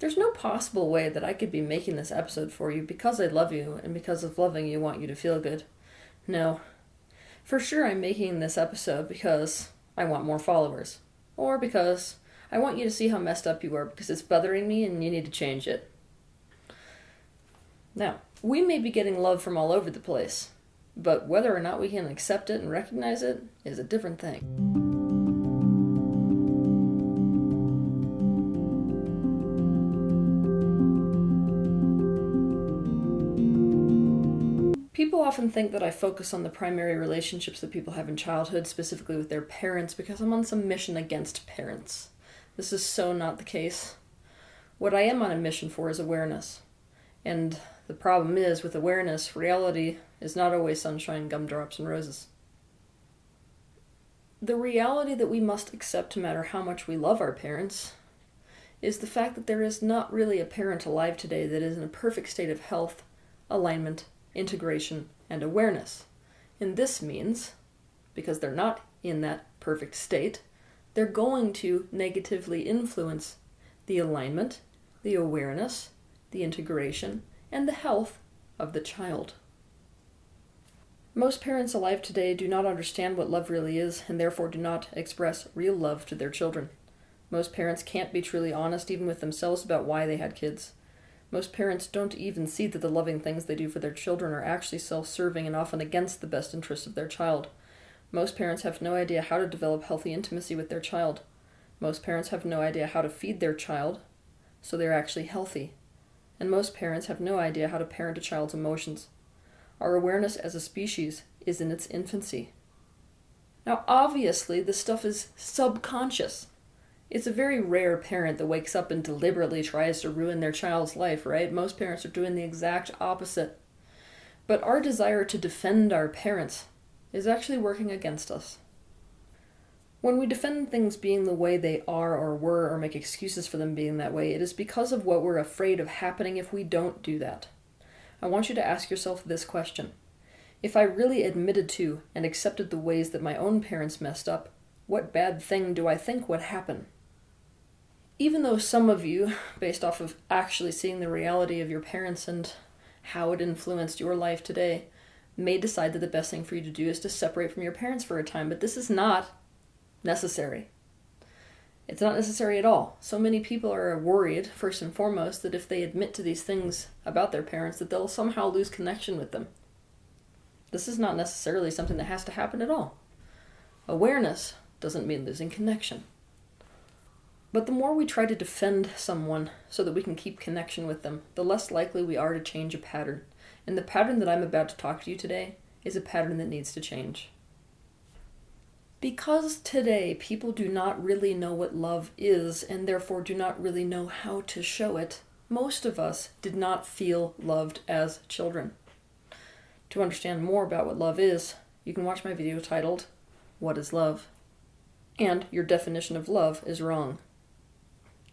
There's no possible way that I could be making this episode for you because I love you and because of loving you want you to feel good. No. For sure I'm making this episode because I want more followers. Or because I want you to see how messed up you are because it's bothering me and you need to change it. Now, we may be getting love from all over the place, but whether or not we can accept it and recognize it is a different thing. People often think that I focus on the primary relationships that people have in childhood, specifically with their parents, because I'm on some mission against parents. This is so not the case. What I am on a mission for is awareness. And the problem is, with awareness, reality is not always sunshine, gumdrops, and roses. The reality that we must accept, no matter how much we love our parents, is the fact that there is not really a parent alive today that is in a perfect state of health, alignment, integration, and awareness. And this means, because they're not in that perfect state, they're going to negatively influence the alignment, the awareness, the integration, and the health of the child. Most parents alive today do not understand what love really is, and therefore do not express real love to their children. Most parents can't be truly honest even with themselves about why they had kids. Most parents don't even see that the loving things they do for their children are actually self-serving and often against the best interests of their child. Most parents have no idea how to develop healthy intimacy with their child. Most parents have no idea how to feed their child so they're actually healthy. And most parents have no idea how to parent a child's emotions. Our awareness as a species is in its infancy. Now, obviously, this stuff is subconscious. It's a very rare parent that wakes up and deliberately tries to ruin their child's life, right? Most parents are doing the exact opposite. But our desire to defend our parents is actually working against us. When we defend things being the way they are or were or make excuses for them being that way, it is because of what we're afraid of happening if we don't do that. I want you to ask yourself this question. If I really admitted to and accepted the ways that my own parents messed up, what bad thing do I think would happen? Even though some of you, based off of actually seeing the reality of your parents and how it influenced your life today, may decide that the best thing for you to do is to separate from your parents for a time, but this is not necessary. It's not necessary at all. So many people are worried, first and foremost, that if they admit to these things about their parents, that they'll somehow lose connection with them. This is not necessarily something that has to happen at all. Awareness doesn't mean losing connection. But the more we try to defend someone so that we can keep connection with them, the less likely we are to change a pattern. And the pattern that I'm about to talk to you today is a pattern that needs to change. Because today people do not really know what love is and therefore do not really know how to show it, most of us did not feel loved as children. To understand more about what love is, you can watch my video titled, What is Love? And your definition of love is wrong.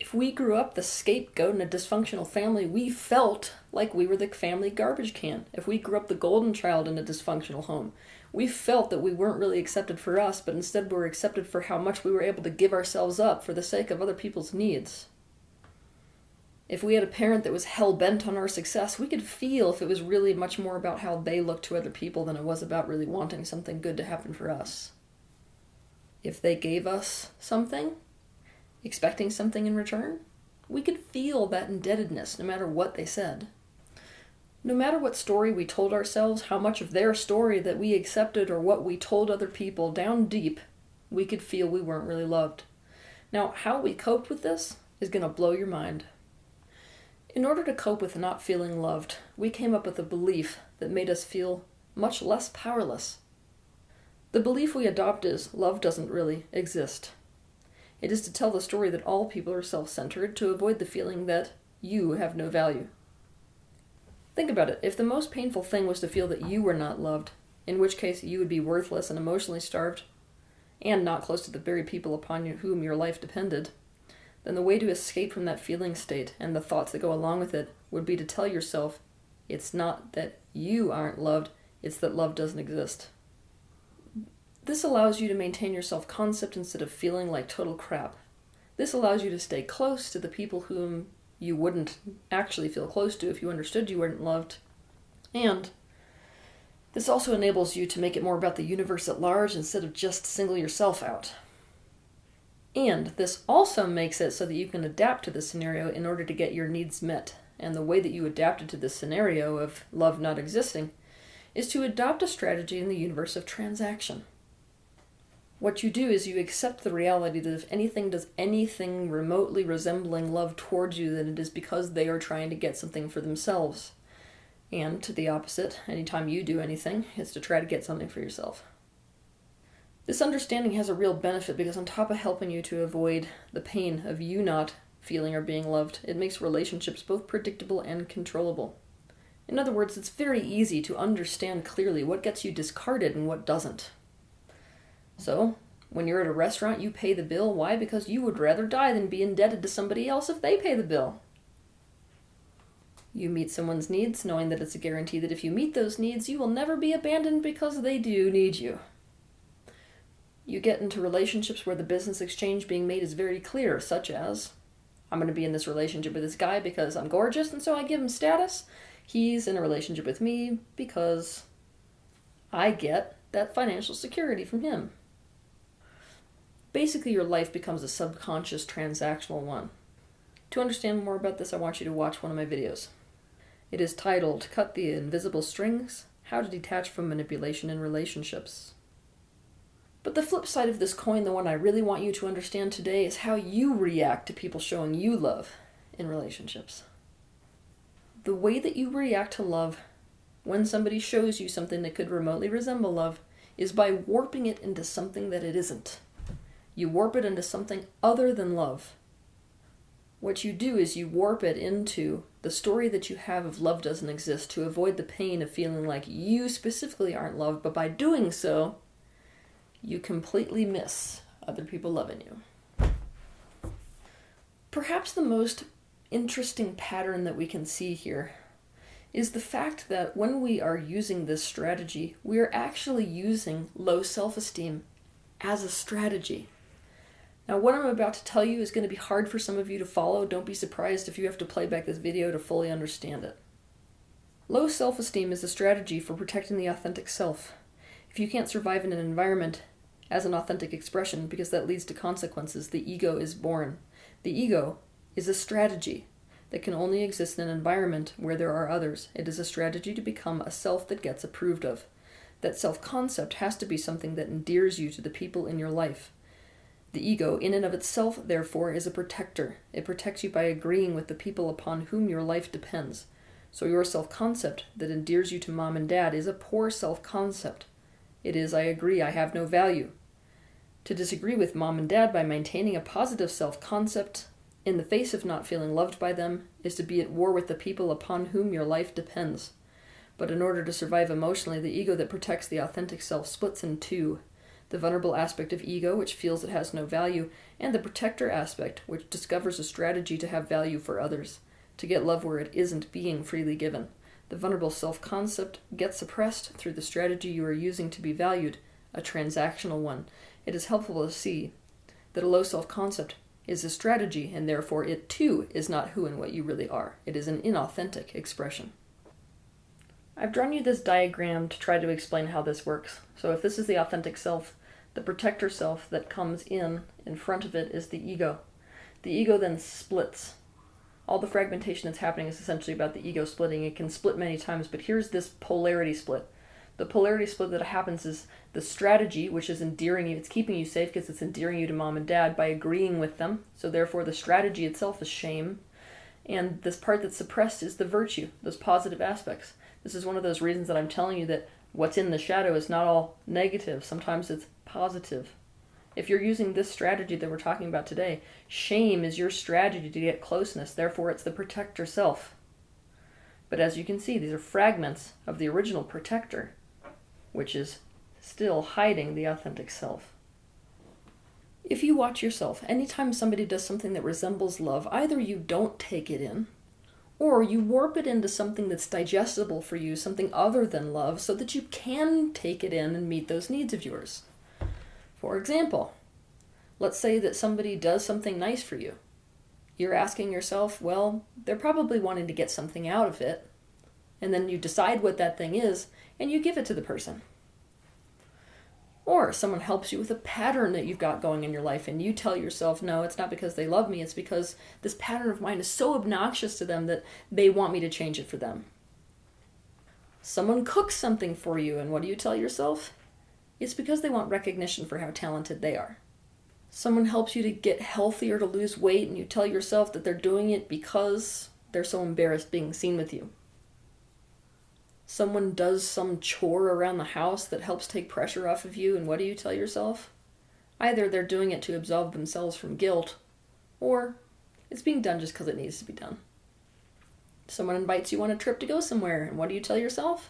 If we grew up the scapegoat in a dysfunctional family, we felt like we were the family garbage can. If we grew up the golden child in a dysfunctional home, we felt that we weren't really accepted for us, but instead we were accepted for how much we were able to give ourselves up for the sake of other people's needs. If we had a parent that was hell-bent on our success, we could feel if it was really much more about how they looked to other people than it was about really wanting something good to happen for us. If they gave us something, expecting something in return, we could feel that indebtedness no matter what they said. No matter what story we told ourselves, how much of their story that we accepted or what we told other people, down deep, we could feel we weren't really loved. Now, how we coped with this is going to blow your mind. In order to cope with not feeling loved, we came up with a belief that made us feel much less powerless. The belief we adopt is love doesn't really exist. It is to tell the story that all people are self-centered to avoid the feeling that you have no value. Think about it. If the most painful thing was to feel that you were not loved, in which case you would be worthless and emotionally starved, and not close to the very people upon whom your life depended, then the way to escape from that feeling state and the thoughts that go along with it would be to tell yourself it's not that you aren't loved, it's that love doesn't exist. This allows you to maintain your self-concept instead of feeling like total crap. This allows you to stay close to the people whom you wouldn't actually feel close to if you understood you weren't loved. And this also enables you to make it more about the universe at large instead of just single yourself out. And this also makes it so that you can adapt to the scenario in order to get your needs met. And the way that you adapted to this scenario of love not existing is to adopt a strategy in the universe of transaction. What you do is you accept the reality that if anything does anything remotely resembling love towards you, then it is because they are trying to get something for themselves. And to the opposite, anytime you do anything, it's to try to get something for yourself. This understanding has a real benefit because on top of helping you to avoid the pain of you not feeling or being loved, it makes relationships both predictable and controllable. In other words, it's very easy to understand clearly what gets you discarded and what doesn't. So, when you're at a restaurant, you pay the bill. Why? Because you would rather die than be indebted to somebody else if they pay the bill. You meet someone's needs, knowing that it's a guarantee that if you meet those needs, you will never be abandoned because they do need you. You get into relationships where the business exchange being made is very clear, such as, I'm going to be in this relationship with this guy because I'm gorgeous, and so I give him status. He's in a relationship with me because I get that financial security from him. Basically, your life becomes a subconscious transactional one. To understand more about this, I want you to watch one of my videos. It is titled, Cut the Invisible Strings, How to Detach from Manipulation in Relationships. But the flip side of this coin, the one I really want you to understand today, is how you react to people showing you love in relationships. The way that you react to love when somebody shows you something that could remotely resemble love is by warping it into something that it isn't. You warp it into something other than love. What you do is you warp it into the story that you have of love doesn't exist to avoid the pain of feeling like you specifically aren't loved, but by doing so, you completely miss other people loving you. Perhaps the most interesting pattern that we can see here is the fact that when we are using this strategy, we are actually using low self-esteem as a strategy. Now, what I'm about to tell you is going to be hard for some of you to follow. Don't be surprised if you have to play back this video to fully understand it. Low self-esteem is a strategy for protecting the authentic self. If you can't survive in an environment as an authentic expression, because that leads to consequences, the ego is born. The ego is a strategy that can only exist in an environment where there are others. It is a strategy to become a self that gets approved of. That self-concept has to be something that endears you to the people in your life. The ego, in and of itself, therefore, is a protector. It protects you by agreeing with the people upon whom your life depends. So your self-concept that endears you to mom and dad is a poor self-concept. It is, I agree, I have no value. To disagree with mom and dad by maintaining a positive self-concept in the face of not feeling loved by them is to be at war with the people upon whom your life depends. But in order to survive emotionally, the ego that protects the authentic self splits in two. The vulnerable aspect of ego, which feels it has no value, and the protector aspect, which discovers a strategy to have value for others, to get love where it isn't being freely given. The vulnerable self-concept gets suppressed through the strategy you are using to be valued, a transactional one. It is helpful to see that a low self-concept is a strategy, and therefore it too is not who and what you really are. It is an inauthentic expression. I've drawn you this diagram to try to explain how this works. So if this is the authentic self, the protector self that comes in front of it is the ego. The ego then splits. All the fragmentation that's happening is essentially about the ego splitting. It can split many times, but here's this polarity split. The polarity split that happens is the strategy, which is endearing you. It's keeping you safe because it's endearing you to mom and dad by agreeing with them. So therefore the strategy itself is shame. And this part that's suppressed is the virtue, those positive aspects. This is one of those reasons that I'm telling you that what's in the shadow is not all negative. Sometimes it's positive. If you're using this strategy that we're talking about today, shame is your strategy to get closeness. Therefore, it's the protector self. But as you can see, these are fragments of the original protector, which is still hiding the authentic self. If you watch yourself, anytime somebody does something that resembles love, either you don't take it in, or you warp it into something that's digestible for you, something other than love, so that you can take it in and meet those needs of yours. For example, let's say that somebody does something nice for you. You're asking yourself, well, they're probably wanting to get something out of it. And then you decide what that thing is, and you give it to the person. Or someone helps you with a pattern that you've got going in your life, and you tell yourself, no, it's not because they love me, it's because this pattern of mine is so obnoxious to them that they want me to change it for them. Someone cooks something for you, and what do you tell yourself? It's because they want recognition for how talented they are. Someone helps you to get healthy or to lose weight, and you tell yourself that they're doing it because they're so embarrassed being seen with you. Someone does some chore around the house that helps take pressure off of you, and what do you tell yourself? Either they're doing it to absolve themselves from guilt, or it's being done just because it needs to be done. Someone invites you on a trip to go somewhere, and what do you tell yourself?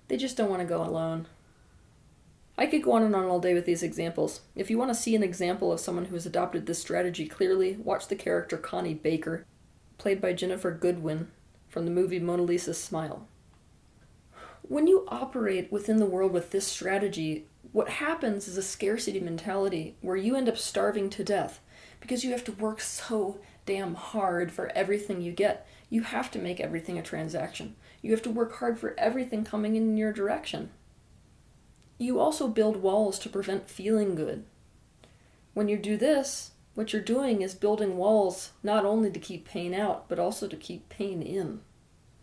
They just don't want to go alone. I could go on and on all day with these examples. If you want to see an example of someone who has adopted this strategy clearly, watch the character Connie Baker, played by Ginnifer Goodwin, from the movie Mona Lisa's Smile. When you operate within the world with this strategy, what happens is a scarcity mentality where you end up starving to death because you have to work so damn hard for everything you get. You have to make everything a transaction. You have to work hard for everything coming in your direction. You also build walls to prevent feeling good. When you do this, what you're doing is building walls not only to keep pain out, but also to keep pain in.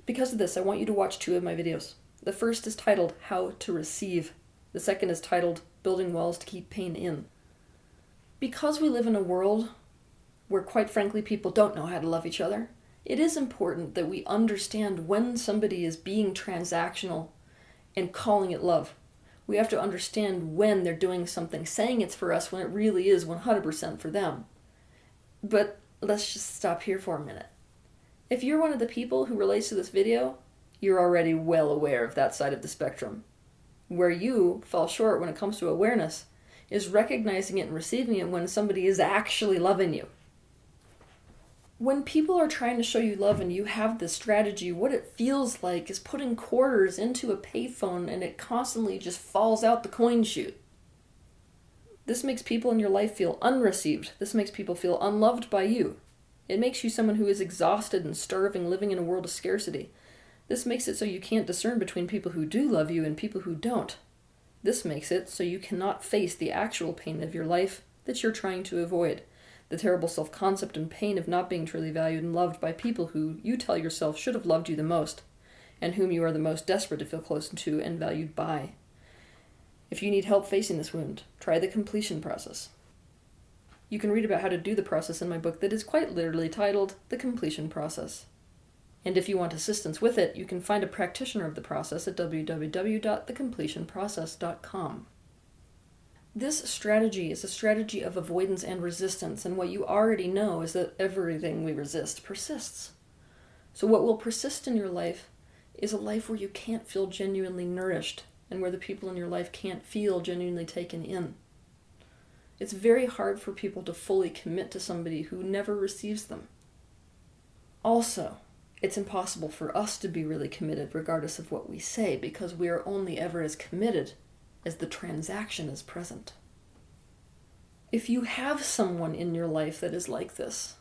Because of this, I want you to watch 2 of my videos. The first is titled How to Receive. The second is titled Building Walls to Keep Pain In. Because we live in a world where, quite frankly, people don't know how to love each other, it is important that we understand when somebody is being transactional and calling it love. We have to understand when they're doing something, saying it's for us when it really is 100% for them. But let's just stop here for a minute. If you're one of the people who relates to this video, you're already well aware of that side of the spectrum. Where you fall short when it comes to awareness is recognizing it and receiving it when somebody is actually loving you. When people are trying to show you love and you have this strategy, what it feels like is putting quarters into a payphone and it constantly just falls out the coin chute. This makes people in your life feel unreceived. This makes people feel unloved by you. It makes you someone who is exhausted and starving, living in a world of scarcity. This makes it so you can't discern between people who do love you and people who don't. This makes it so you cannot face the actual pain of your life that you're trying to avoid. The terrible self-concept and pain of not being truly valued and loved by people who you tell yourself should have loved you the most, and whom you are the most desperate to feel close to and valued by. If you need help facing this wound, try the completion process. You can read about how to do the process in my book that is quite literally titled The Completion Process. And if you want assistance with it, you can find a practitioner of the process at www.thecompletionprocess.com. This strategy is a strategy of avoidance and resistance, and what you already know is that everything we resist persists. So what will persist in your life is a life where you can't feel genuinely nourished, and where the people in your life can't feel genuinely taken in. It's very hard for people to fully commit to somebody who never receives them. Also, it's impossible for us to be really committed regardless of what we say, because we are only ever as committed as the transaction is present. If you have someone in your life that is like this,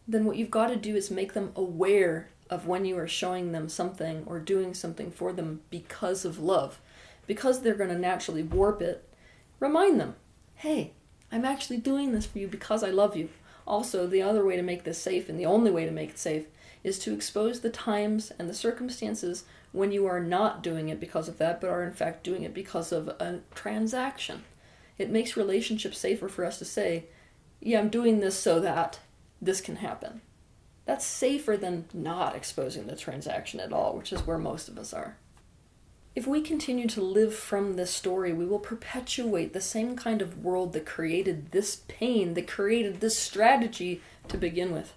then what you've got to do is make them aware of when you are showing them something or doing something for them because of love. Because they're going to naturally warp it, remind them, hey, I'm actually doing this for you because I love you. Also, the other way to make this safe, and the only way to make it safe, is to expose the times and the circumstances when you are not doing it because of that, but are in fact doing it because of a transaction. It makes relationships safer for us to say, yeah, I'm doing this so that this can happen. That's safer than not exposing the transaction at all, which is where most of us are. If we continue to live from this story, we will perpetuate the same kind of world that created this pain, that created this strategy to begin with.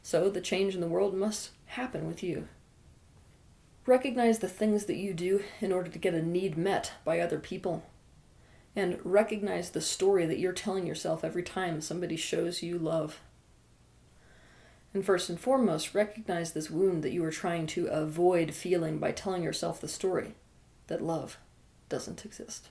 So the change in the world must happen with you. Recognize the things that you do in order to get a need met by other people. And recognize the story that you're telling yourself every time somebody shows you love. And first and foremost, recognize this wound that you are trying to avoid feeling by telling yourself the story that love doesn't exist.